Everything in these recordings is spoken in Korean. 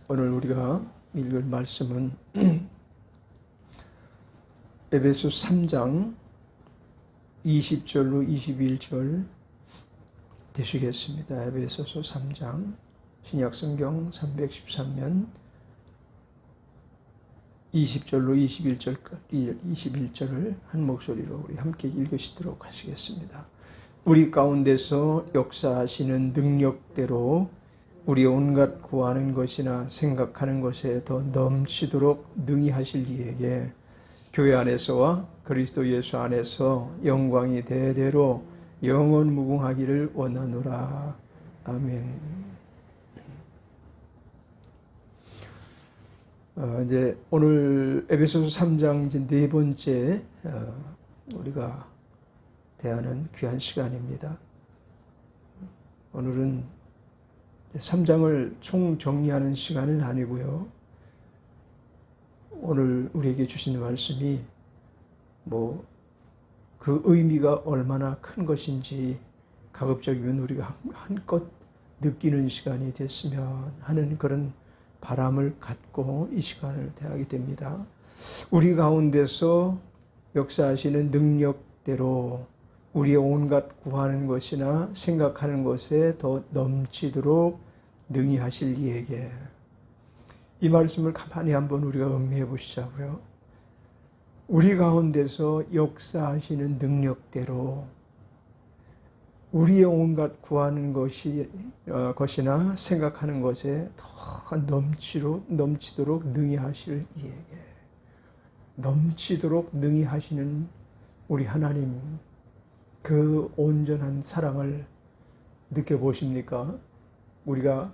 오늘 우리가 읽을 말씀은 에베소 3장 20절로 21절 되시겠습니다. 에베소서 3장 신약성경 313면 20절로 21절을 한 목소리로 우리 함께 읽으시도록 하시겠습니다. 우리 가운데서 역사하시는 능력대로 우리 온갖 구하는 것이나 생각하는 것에 더 넘치도록 능히 하실 이에게 교회 안에서와 그리스도 예수 안에서 영광이 대대로 영원 무궁하기를 원하노라. 아멘. 이제 오늘 에베소서 3장 이제 네 번째 우리가 대하는 귀한 시간입니다. 오늘은 3장을 총정리하는 시간은 아니고요. 오늘 우리에게 주신 말씀이 그 의미가 얼마나 큰 것인지 가급적이면 우리가 한껏 느끼는 시간이 됐으면 하는 그런 바람을 갖고 이 시간을 대하게 됩니다. 우리 가운데서 역사하시는 능력대로 우리의 온갖 구하는 것이나 생각하는 것에 더 넘치도록 능히 하실 이에게, 이 말씀을 가만히 한번 우리가 음미해 보시자고요. 우리 가운데서 역사하시는 능력대로 우리의 온갖 구하는 것이나 생각하는 것에 더 넘치도록 능히 하실 이에게, 넘치도록 능히 하시는 우리 하나님, 그 온전한 사랑을 느껴보십니까? 우리가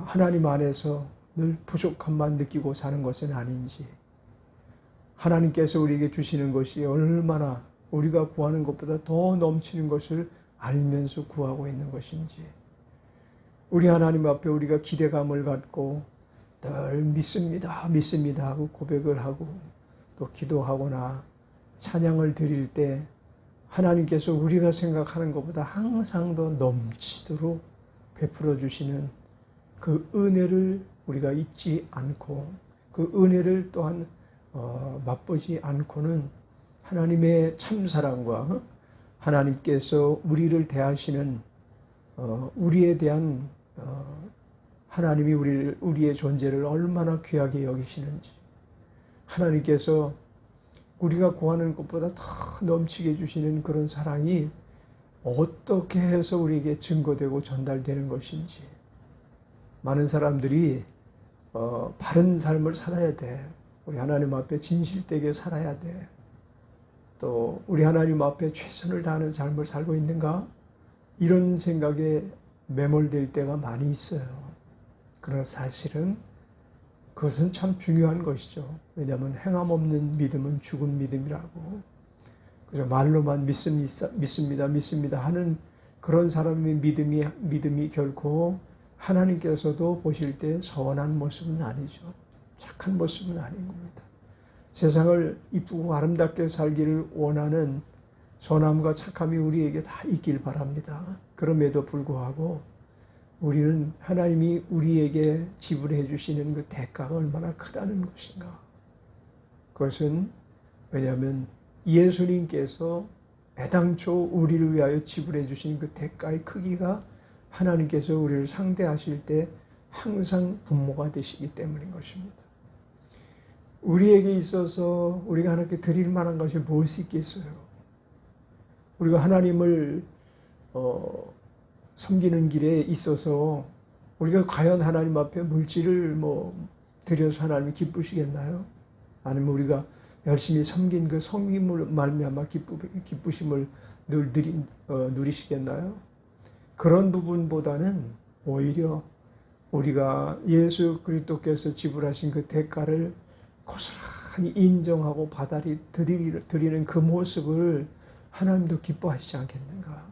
하나님 안에서 늘 부족함만 느끼고 사는 것은 아닌지, 하나님께서 우리에게 주시는 것이 얼마나 우리가 구하는 것보다 더 넘치는 것을 알면서 구하고 있는 것인지, 우리 하나님 앞에 우리가 기대감을 갖고 늘 믿습니다 하고 고백을 하고 또 기도하거나 찬양을 드릴 때 하나님께서 우리가 생각하는 것보다 항상 더 넘치도록 베풀어 주시는 그 은혜를 우리가 잊지 않고, 그 은혜를 또한 맛보지 않고는 하나님의 참사랑과 하나님께서 우리를 대하시는 우리에 대한 하나님이 우리의 존재를 얼마나 귀하게 여기시는지, 하나님께서 우리가 구하는 것보다 더 넘치게 해주시는 그런 사랑이 어떻게 해서 우리에게 증거되고 전달되는 것인지, 많은 사람들이 바른 삶을 살아야 돼, 우리 하나님 앞에 진실되게 살아야 돼, 또 우리 하나님 앞에 최선을 다하는 삶을 살고 있는가, 이런 생각에 매몰될 때가 많이 있어요. 그러나 사실은 그것은 참 중요한 것이죠. 왜냐하면 행함 없는 믿음은 죽은 믿음이라고. 그래서 말로만 믿습니다 하는 그런 사람의 믿음이 결코 하나님께서도 보실 때 선한 모습은 아니죠. 착한 모습은 아닌 겁니다. 세상을 이쁘고 아름답게 살기를 원하는 선함과 착함이 우리에게 다 있길 바랍니다. 그럼에도 불구하고 우리는 하나님이 우리에게 지불해 주시는 그 대가가 얼마나 크다는 것인가. 그것은 왜냐하면 예수님께서 애당초 우리를 위하여 지불해 주신 그 대가의 크기가 하나님께서 우리를 상대하실 때 항상 분모가 되시기 때문인 것입니다. 우리에게 있어서 우리가 하나님께 드릴 만한 것이 무엇이 있겠어요? 우리가 하나님을 섬기는 길에 있어서 우리가 과연 하나님 앞에 물질을 드려서 하나님이 기쁘시겠나요? 아니면 우리가 열심히 섬긴 그 섬김을 말미암아 기쁘심을 늘 누리시겠나요? 그런 부분보다는 오히려 우리가 예수 그리스도께서 지불하신 그 대가를 고스란히 인정하고 드리는 그 모습을 하나님도 기뻐하시지 않겠는가?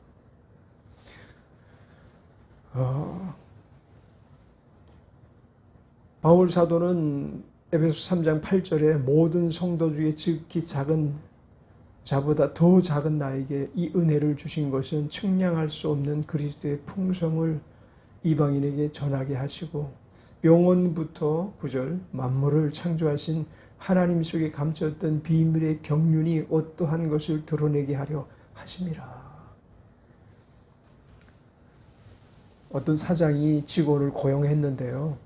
바울 사도는 에베소 3장 8절에 모든 성도 중에 지극히 작은 자보다 더 작은 나에게 이 은혜를 주신 것은 측량할 수 없는 그리스도의 풍성을 이방인에게 전하게 하시고 영원부터 9절 만물을 창조하신 하나님 속에 감췄던 비밀의 경륜이 어떠한 것을 드러내게 하려 하심이라. 어떤 사장이 직원을 고용했는데요.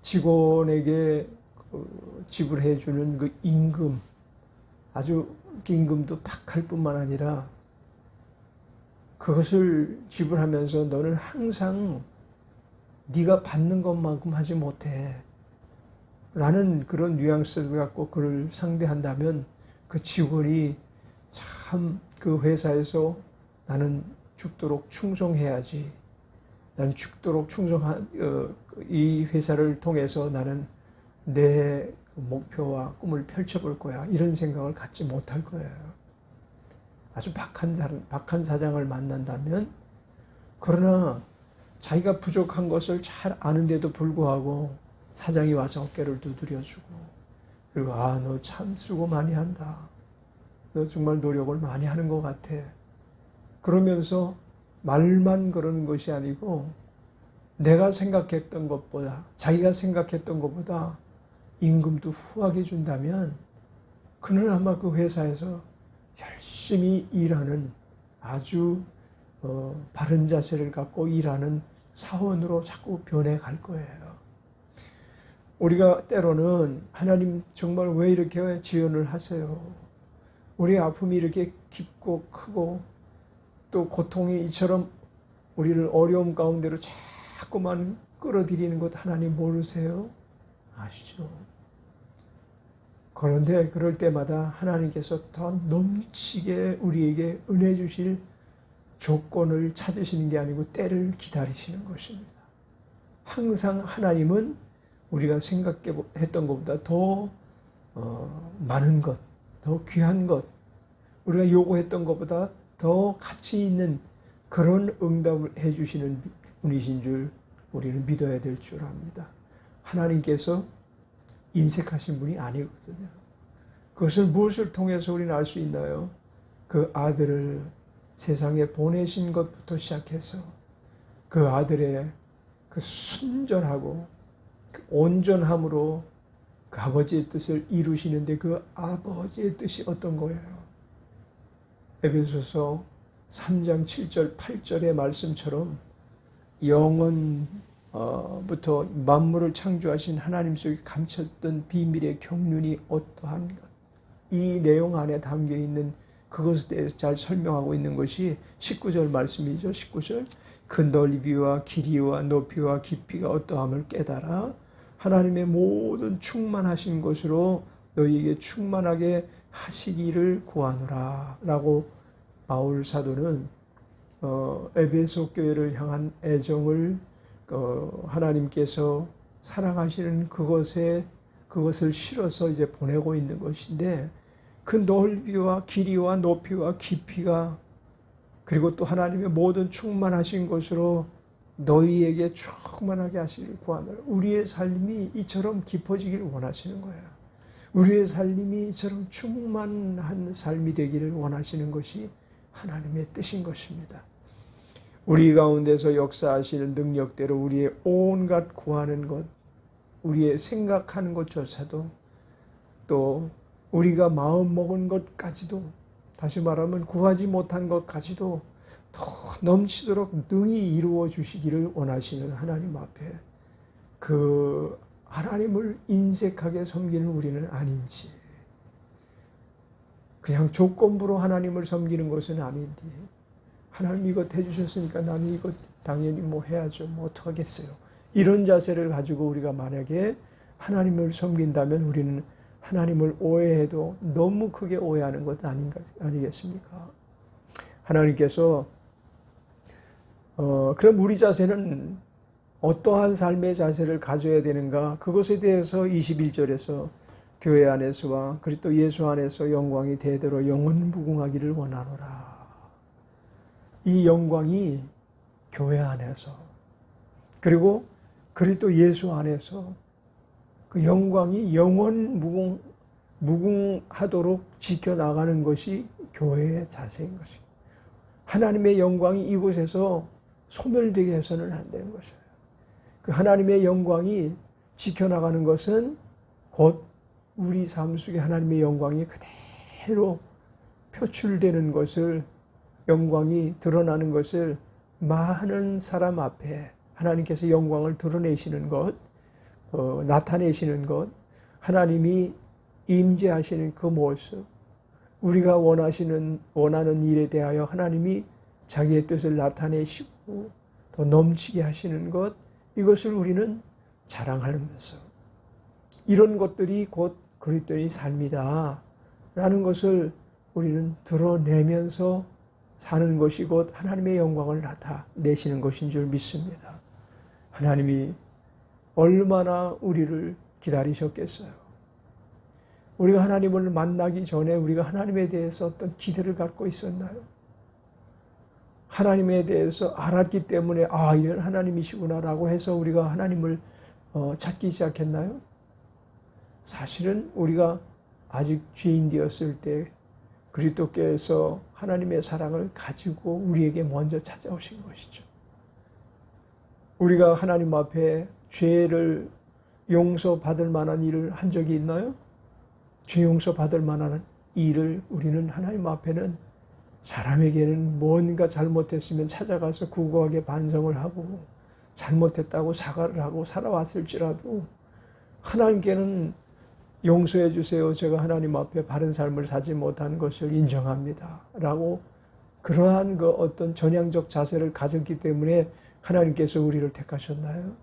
직원에게 지불해 주는 그 임금, 아주 임금도 박할 뿐만 아니라 그것을 지불하면서 너는 항상 네가 받는 것만큼 하지 못해 라는 그런 뉘앙스를 갖고 그를 상대한다면 그 직원이 참 그 회사에서 나는 죽도록 충성해야지, 나는 죽도록 충성한 이 회사를 통해서 나는 내 목표와 꿈을 펼쳐볼 거야, 이런 생각을 갖지 못할 거예요. 아주 박한 사장을 만난다면, 그러나 자기가 부족한 것을 잘 아는데도 불구하고 사장이 와서 어깨를 두드려주고, 그리고 너 참 수고 많이 한다, 너 정말 노력을 많이 하는 것 같아, 그러면서 말만 그러는 것이 아니고 내가 생각했던 것보다, 자기가 생각했던 것보다 임금도 후하게 준다면 그는 아마 그 회사에서 열심히 일하는 아주 바른 자세를 갖고 일하는 사원으로 자꾸 변해갈 거예요. 우리가 때로는 하나님 정말 왜 이렇게 지연을 하세요? 우리의 아픔이 이렇게 깊고 크고 또 고통이 이처럼 우리를 어려움 가운데로 자꾸만 끌어들이는 것 하나님 모르세요? 아시죠? 그런데 그럴 때마다 하나님께서 더 넘치게 우리에게 은혜 주실 조건을 찾으시는 게 아니고 때를 기다리시는 것입니다. 항상 하나님은 우리가 생각했던 것보다 더 많은 것, 더 귀한 것, 우리가 요구했던 것보다 더 가치 있는 그런 응답을 해주시는 분이신 줄 우리는 믿어야 될 줄 압니다. 하나님께서 인색하신 분이 아니거든요. 그것을 무엇을 통해서 우리는 알 수 있나요? 그 아들을 세상에 보내신 것부터 시작해서 그 아들의 그 순전하고 그 온전함으로 그 아버지의 뜻을 이루시는데 그 아버지의 뜻이 어떤 거예요? 에베소서 3장 7절 8절의 말씀처럼 영원부터 만물을 창조하신 하나님 속에 감췄던 비밀의 경륜이 어떠한 것, 이 내용 안에 담겨있는 그것에 대해서 잘 설명하고 있는 것이 19절 말씀이죠. 19절 그 넓이와 길이와 높이와 깊이가 어떠함을 깨달아 하나님의 모든 충만하신 것으로 너희에게 충만하게 하시기를 구하노라 라고 바울 사도는 에베소 교회를 향한 애정을 하나님께서 사랑하시는 그것을 실어서 이제 보내고 있는 것인데, 그 넓이와 길이와 높이와 깊이가 그리고 또 하나님의 모든 충만하신 것으로 너희에게 충만하게 하시기를 구하노라. 우리의 삶이 이처럼 깊어지기를 원하시는 거예요. 우리의 삶이 이처럼 충만한 삶이 되기를 원하시는 것이 하나님의 뜻인 것입니다. 우리 가운데서 역사하시는 능력대로 우리의 온갖 구하는 것, 우리의 생각하는 것조차도, 또 우리가 마음 먹은 것까지도, 다시 말하면 구하지 못한 것까지도 더 넘치도록 능히 이루어 주시기를 원하시는 하나님 앞에 그 하나님을 인색하게 섬기는 우리는 아닌지, 그냥 조건부로 하나님을 섬기는 것은 아닌데, 하나님 이것 해주셨으니까 나는 이것 당연히 뭐 해야죠, 뭐 어떡하겠어요, 이런 자세를 가지고 우리가 만약에 하나님을 섬긴다면 우리는 하나님을 오해해도 너무 크게 오해하는 것 아니겠습니까? 하나님께서 그럼 우리 자세는 어떠한 삶의 자세를 가져야 되는가, 그것에 대해서 21절에서 교회 안에서와 그리스도 예수 안에서 영광이 대대로 영원무궁하기를 원하노라. 이 영광이 교회 안에서 그리고 그리스도 예수 안에서 그 영광이 무궁하도록 지켜나가는 것이 교회의 자세인 것입니다. 하나님의 영광이 이곳에서 소멸되게 해서는 안 되는 것이에요. 그 하나님의 영광이 지켜나가는 것은 곧 우리 삶 속에 하나님의 영광이 그대로 표출되는 것을, 영광이 드러나는 것을 많은 사람 앞에 하나님께서 영광을 드러내시는 것, 나타내시는 것, 하나님이 임재하시는 그 모습, 우리가 원하는 일에 대하여 하나님이 자기의 뜻을 나타내시고 더 넘치게 하시는 것, 이것을 우리는 자랑하면서 이런 것들이 곧 그리스도의 삶이다 라는 것을 우리는 드러내면서 사는 것이 곧 하나님의 영광을 나타내시는 것인 줄 믿습니다. 하나님이 얼마나 우리를 기다리셨겠어요. 우리가 하나님을 만나기 전에 우리가 하나님에 대해서 어떤 기대를 갖고 있었나요? 하나님에 대해서 알았기 때문에 이런 하나님이시구나 라고 해서 우리가 하나님을 찾기 시작했나요? 사실은 우리가 아직 죄인 되었을 때 그리스도께서 하나님의 사랑을 가지고 우리에게 먼저 찾아오신 것이죠. 우리가 하나님 앞에 죄를 용서받을 만한 일을 한 적이 있나요? 죄 용서받을 만한 일을 우리는 하나님 앞에는, 사람에게는 뭔가 잘못했으면 찾아가서 구구하게 반성을 하고 잘못했다고 사과를 하고 살아왔을지라도 하나님께는 용서해 주세요. 제가 하나님 앞에 바른 삶을 사지 못한 것을 인정합니다. 라고 그러한 그 어떤 전향적 자세를 가졌기 때문에 하나님께서 우리를 택하셨나요?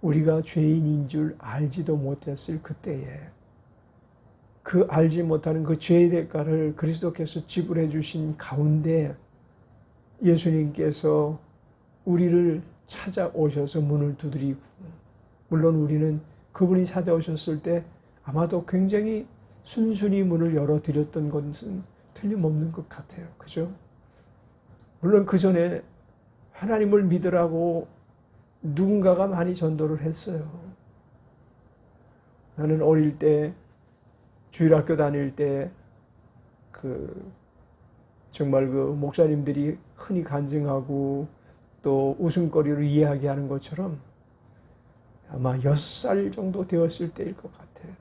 우리가 죄인인 줄 알지도 못했을 그때에 그 알지 못하는 그 죄의 대가를 그리스도께서 지불해 주신 가운데 예수님께서 우리를 찾아오셔서 문을 두드리고, 물론 우리는 그분이 찾아오셨을 때 아마도 굉장히 순순히 문을 열어드렸던 것은 틀림없는 것 같아요. 그죠? 물론 그 전에 하나님을 믿으라고 누군가가 많이 전도를 했어요. 나는 어릴 때 주일학교 다닐 때 정말 그 목사님들이 흔히 간증하고 또 웃음거리로 이야기하는 것처럼 아마 6살 정도 되었을 때일 것 같아요.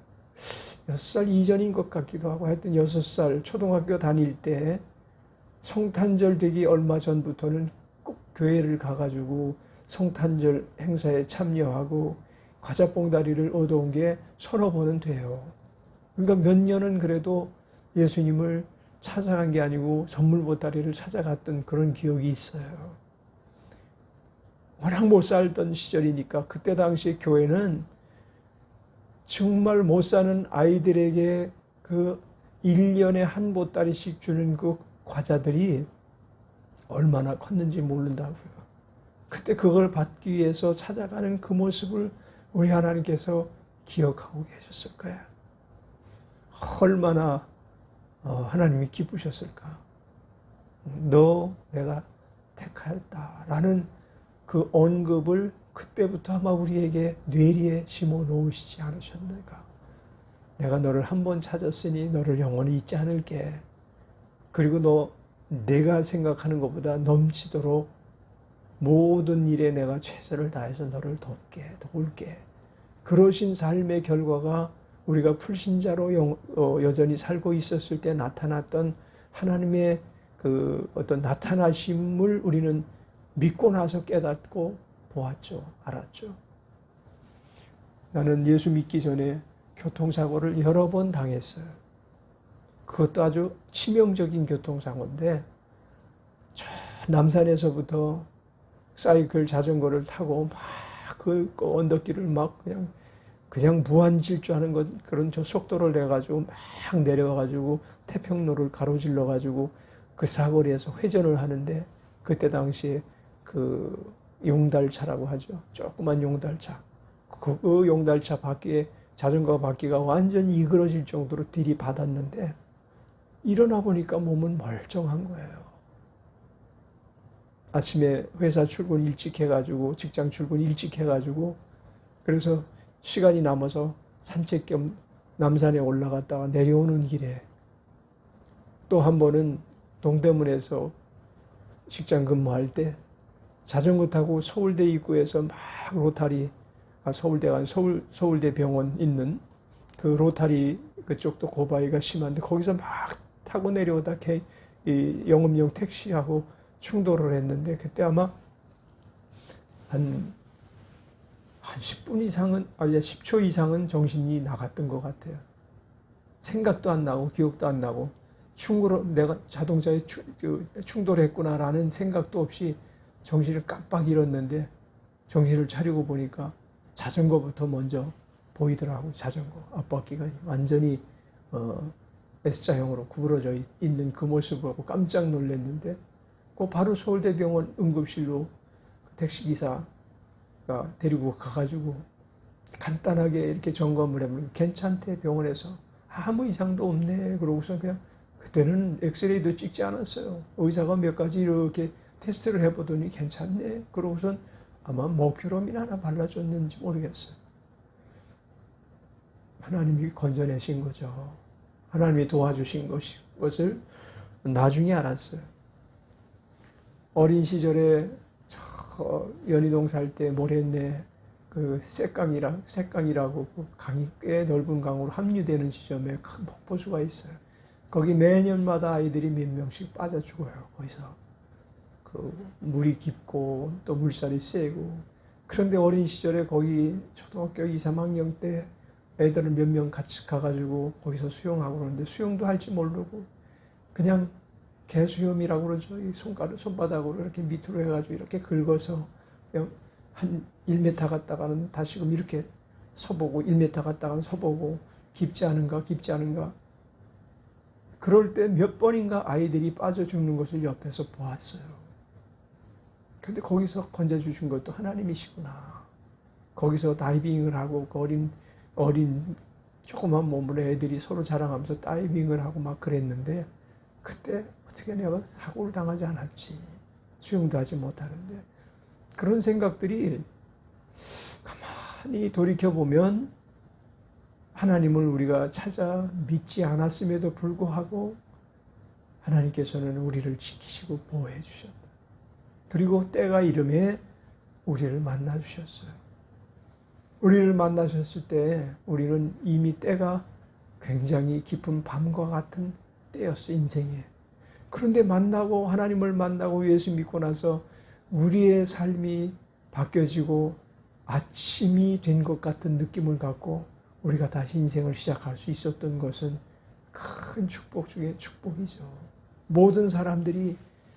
6살 이전인 것 같기도 하고, 하여튼 6살 초등학교 다닐 때 성탄절 되기 얼마 전부터는 꼭 교회를 가가지고 성탄절 행사에 참여하고 과자봉다리를 얻어온 게 서너 번은 돼요. 그러니까 몇 년은 그래도 예수님을 찾아간 게 아니고 선물보따리를 찾아갔던 그런 기억이 있어요. 워낙 못 살던 시절이니까 그때 당시 교회는 정말 못 사는 아이들에게 그 1년에 한 보따리씩 주는 그 과자들이 얼마나 컸는지 모른다고요. 그때 그걸 받기 위해서 찾아가는 그 모습을 우리 하나님께서 기억하고 계셨을 거야. 얼마나 하나님이 기쁘셨을까. 너 내가 택하였다라는 그 언급을 그때부터 아마 우리에게 뇌리에 심어 놓으시지 않으셨는가. 내가 너를 한 번 찾았으니 너를 영원히 잊지 않을게. 그리고 너 내가 생각하는 것보다 넘치도록 모든 일에 내가 최선을 다해서 너를 도울게. 그러신 삶의 결과가 우리가 불신자로 여전히 살고 있었을 때 나타났던 하나님의 그 어떤 나타나심을 우리는 믿고 나서 깨닫고 보았죠. 알았죠. 나는 예수 믿기 전에 교통사고를 여러 번 당했어요. 그것도 아주 치명적인 교통사고인데, 저 남산에서부터 사이클 자전거를 타고 막 그 언덕길을 막 그냥 무한 질주하는 것, 그런 저 속도를 내가지고 막 내려가가지고 태평로를 가로질러 가지고 그 사거리에서 회전을 하는데, 그때 당시에 그 용달차라고 하죠. 조그만 용달차. 그 용달차 바퀴에 자전거 바퀴가 완전히 이그러질 정도로 들이받았는데, 일어나 보니까 몸은 멀쩡한 거예요. 아침에 회사 출근 일찍 해가지고, 직장 출근 일찍 해가지고, 그래서 시간이 남아서 산책 겸 남산에 올라갔다가 내려오는 길에 또 한 번은 동대문에서 직장 근무할 때 자전거 타고 서울대 입구에서 막 로타리, 서울대가 아니라 서울대 병원 있는 그 로타리 그쪽도 고바위가 심한데 거기서 막 타고 내려오다 이 영업용 택시하고 충돌을 했는데 그때 아마 한 10분 이상은, 10초 이상은 정신이 나갔던 것 같아요. 생각도 안 나고 기억도 안 나고 내가 자동차에 충돌했구나라는 생각도 없이 정신을 깜빡 잃었는데 정신을 차리고 보니까 자전거부터 먼저 보이더라고요. 자전거 앞바퀴가 완전히 S자형으로 구부러져 있는 그 모습을 보고 깜짝 놀랐는데 그 바로 서울대병원 응급실로 택시기사가 데리고 가가지고 간단하게 이렇게 점검을 해보면 괜찮대, 병원에서. 아무 이상도 없네. 그러고서 그냥 그때는 엑스레이도 찍지 않았어요. 의사가 몇 가지 이렇게 테스트를 해보더니 괜찮네. 그러고선 아마 머큐럼이나 하나 발라줬는지 모르겠어요. 하나님이 건져내신 거죠. 하나님이 도와주신 것을 나중에 알았어요. 어린 시절에 연희동 살 때 모래내 그 쇳강이라고 그 강이 꽤 넓은 강으로 합류되는 지점에 큰 폭포수가 있어요. 거기 매년마다 아이들이 몇 명씩 빠져 죽어요. 거기서 그 물이 깊고 또 물살이 세고. 그런데 어린 시절에 거기 초등학교 2, 3학년 때 애들을 몇 명 같이 가가지고 거기서 수영하고 그러는데 수영도 할지 모르고 그냥 개수염이라고 그러죠. 이 손바닥으로 이렇게 밑으로 해가지고 이렇게 긁어서 그냥 한 1m 갔다가는 다시금 이렇게 서보고 1m 갔다가는 서보고 깊지 않은가. 그럴 때 몇 번인가 아이들이 빠져 죽는 것을 옆에서 보았어요. 근데 거기서 건져주신 것도 하나님이시구나. 거기서 다이빙을 하고 그 어린 조그만 몸으로 애들이 서로 자랑하면서 다이빙을 하고 막 그랬는데 그때 어떻게 내가 사고를 당하지 않았지. 수영도 하지 못하는데. 그런 생각들이 가만히 돌이켜보면 하나님을 우리가 찾아 믿지 않았음에도 불구하고 하나님께서는 우리를 지키시고 보호해 주셨다. 그리고 때가 이름에 우리를 만나 주셨어요. 우리를 만나셨을 때 우리는 이미 때가 굉장히 깊은 밤과 같은 때였어요. 인생에. 그런데 하나님을 만나고 예수 믿고 나서 우리의 삶이 바뀌어지고 아침이 된 것 같은 느낌을 갖고 우리가 다시 인생을 시작할 수 있었던 것은 큰 축복 중에 축복이죠. 모든 사람들이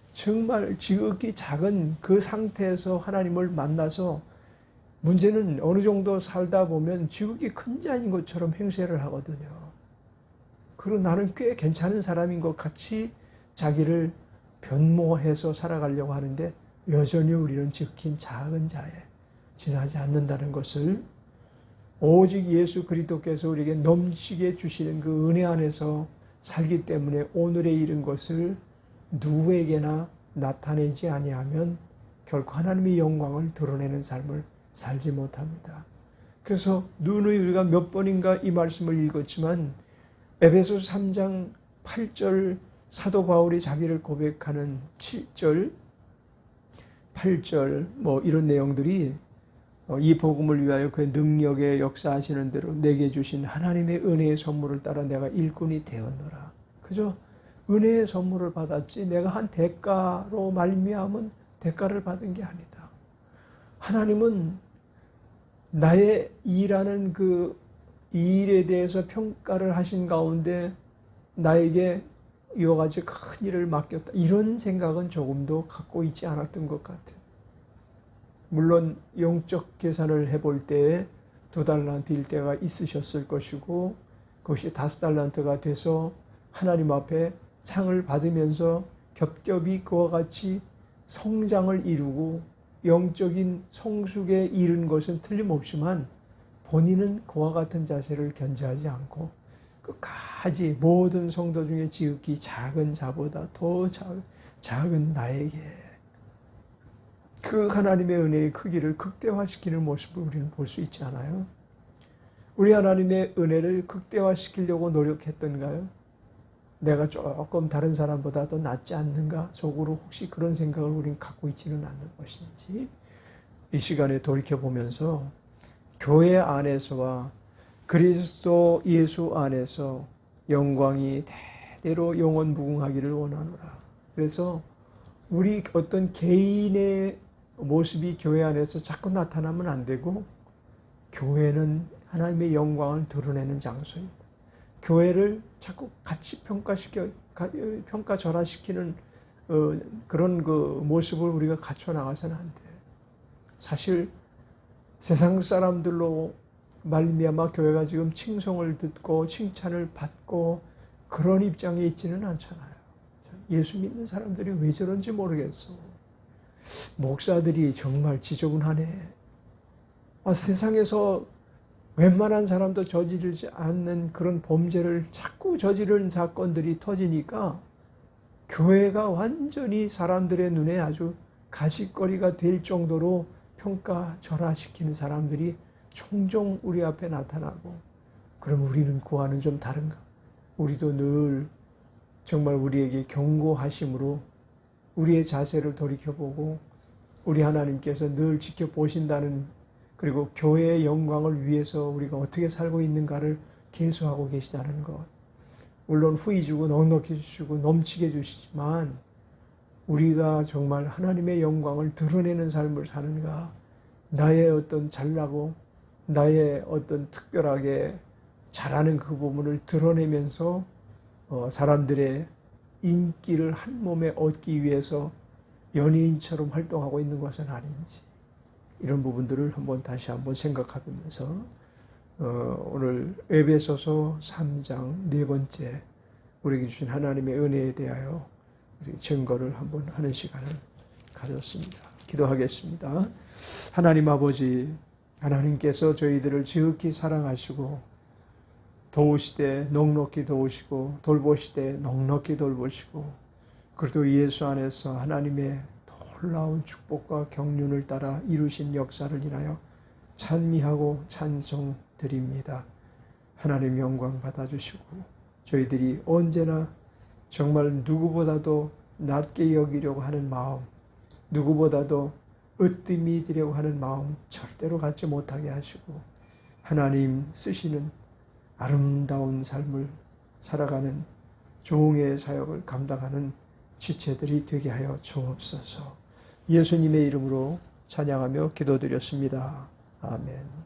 정말 지극히 작은 그 상태에서 하나님을 만나서 문제는 어느 정도 살다 보면 지극히 큰 자인 것처럼 행세를 하거든요. 그리고 나는 꽤 괜찮은 사람인 것 같이 자기를 변모해서 살아가려고 하는데 여전히 우리는 지극히 작은 자에 지나지 않는다는 것을 오직 예수 그리스도께서 우리에게 넘치게 주시는 그 은혜 안에서 살기 때문에 오늘에 이른 것을 누구에게나 나타내지 아니하면 결코 하나님의 영광을 드러내는 삶을 살지 못합니다. 그래서 누누이 우리가 몇 번인가 이 말씀을 읽었지만 에베소서 3장 8절 사도 바울이 자기를 고백하는 7절, 8절 뭐 이런 내용들이 이 복음을 위하여 그의 능력에 역사하시는 대로 내게 주신 하나님의 은혜의 선물을 따라 내가 일꾼이 되었노라. 그죠? 은혜의 선물을 받았지 내가 한 대가로 말미암은 대가를 받은 게 아니다. 하나님은 나의 일하는 그 일에 대해서 평가를 하신 가운데 나에게 이와 같이 큰 일을 맡겼다. 이런 생각은 조금도 갖고 있지 않았던 것 같아요. 물론 영적 계산을 해볼 때에 2달란트일 때가 있으셨을 것이고 그것이 5달란트가 돼서 하나님 앞에 상을 받으면서 겹겹이 그와 같이 성장을 이루고 영적인 성숙에 이른 것은 틀림없지만 본인은 그와 같은 자세를 견지하지 않고 끝까지 모든 성도 중에 지극히 작은 자보다 더 작은 나에게 그 하나님의 은혜의 크기를 극대화시키는 모습을 우리는 볼 수 있지 않아요? 우리 하나님의 은혜를 극대화시키려고 노력했던가요? 내가 조금 다른 사람보다 더 낫지 않는가? 속으로 혹시 그런 생각을 우리는 갖고 있지는 않는 것인지 이 시간에 돌이켜보면서 교회 안에서와 그리스도 예수 안에서 영광이 대대로 영원무궁하기를 원하노라. 그래서 우리 어떤 개인의 모습이 교회 안에서 자꾸 나타나면 안 되고, 교회는 하나님의 영광을 드러내는 장소입니다. 교회를 자꾸 같이 평가절하시키는 그런 그 모습을 우리가 갖춰 나가서는 안 돼요. 사실 세상 사람들로 말미암아 교회가 지금 칭송을 듣고 칭찬을 받고 그런 입장에 있지는 않잖아요. 예수 믿는 사람들이 왜 저런지 모르겠어. 목사들이 정말 지저분하네. 세상에서 웬만한 사람도 저지르지 않는 그런 범죄를 자꾸 저지르는 사건들이 터지니까 교회가 완전히 사람들의 눈에 아주 가십거리가 될 정도로 평가절하시키는 사람들이 종종 우리 앞에 나타나고, 그럼 우리는 그와는 좀 다른가? 우리도 늘 정말 우리에게 경고하심으로 우리의 자세를 돌이켜보고 우리 하나님께서 늘 지켜보신다는, 그리고 교회의 영광을 위해서 우리가 어떻게 살고 있는가를 계수하고 계시다는 것. 물론 후히 주고 넉넉히 주시고 넘치게 주시지만 우리가 정말 하나님의 영광을 드러내는 삶을 사는가, 나의 어떤 잘나고 나의 어떤 특별하게 잘하는 그 부분을 드러내면서 사람들의 인기를 한 몸에 얻기 위해서 연예인처럼 활동하고 있는 것은 아닌지, 이런 부분들을 다시 한번 생각하면서 오늘 에베소서 3장 4번째 우리에게 주신 하나님의 은혜에 대하여 우리 증거를 한번 하는 시간을 가졌습니다. 기도하겠습니다. 하나님 아버지, 하나님께서 저희들을 지극히 사랑하시고 도우시되 넉넉히 도우시고 돌보시되 넉넉히 돌보시고, 그래도 예수 안에서 하나님의 놀라운 축복과 경륜을 따라 이루신 역사를 인하여 찬미하고 찬송드립니다. 하나님 영광 받아주시고, 저희들이 언제나 정말 누구보다도 낮게 여기려고 하는 마음, 누구보다도 으뜸이 되려고 하는 마음 절대로 갖지 못하게 하시고, 하나님 쓰시는 아름다운 삶을 살아가는 종의 사역을 감당하는 지체들이 되게 하여 주옵소서. 예수님의 이름으로 찬양하며 기도드렸습니다. 아멘.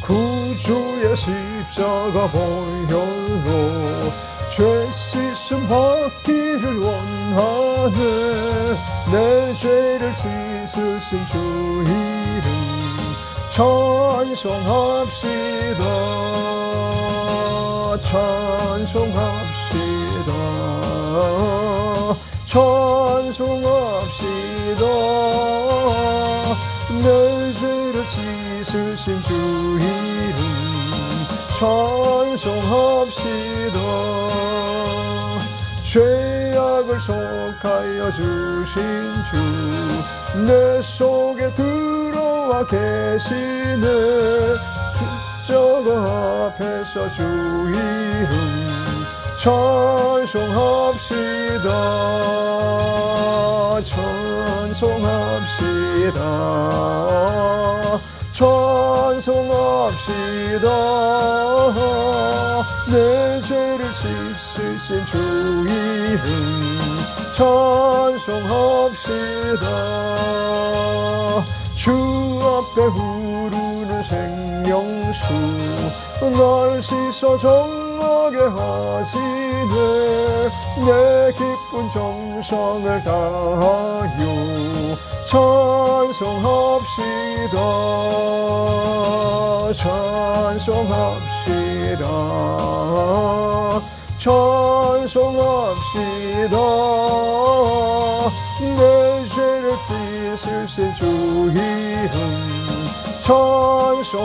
구주의 십자가 보혈로 죄 씻음 받기를 원하네. 내 죄를 씻으신 주 이름 찬송합시다. 찬송합시다. 찬송합시다. 내 죄를 씻으신 주 이름 찬송합시다. 죄악을 속하여 주신 주 내 속에 들어와 계시네. 십자가 앞에서 주 이름 찬송합시다. 찬송합시다. 찬송합시다. 내 죄를 씻으신 주 이름 찬송합시다. 주 앞에 흐르는 생명수 날 씻어 정하게 하시네. 내 기쁜 정성을 다하여 찬송합시다. 찬송합시다. 찬송합시다. 내 죄를 씻으신 주 이름 찬송합시다.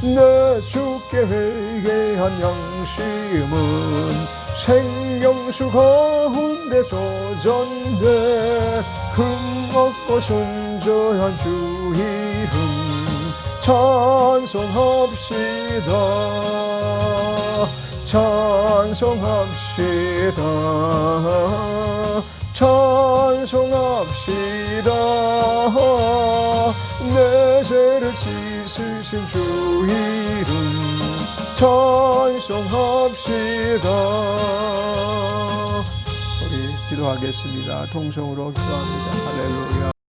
내 주께 회개한 양 양심은 생명수 가운데 젖었네. 흠없고 순전한 주 이름 찬송합시다. 찬송합시다. 찬송합시다. 내 죄를 씻으신 주 이름 찬송합시다. 우리 기도하겠습니다. 통성으로 기도합니다. 할렐루야.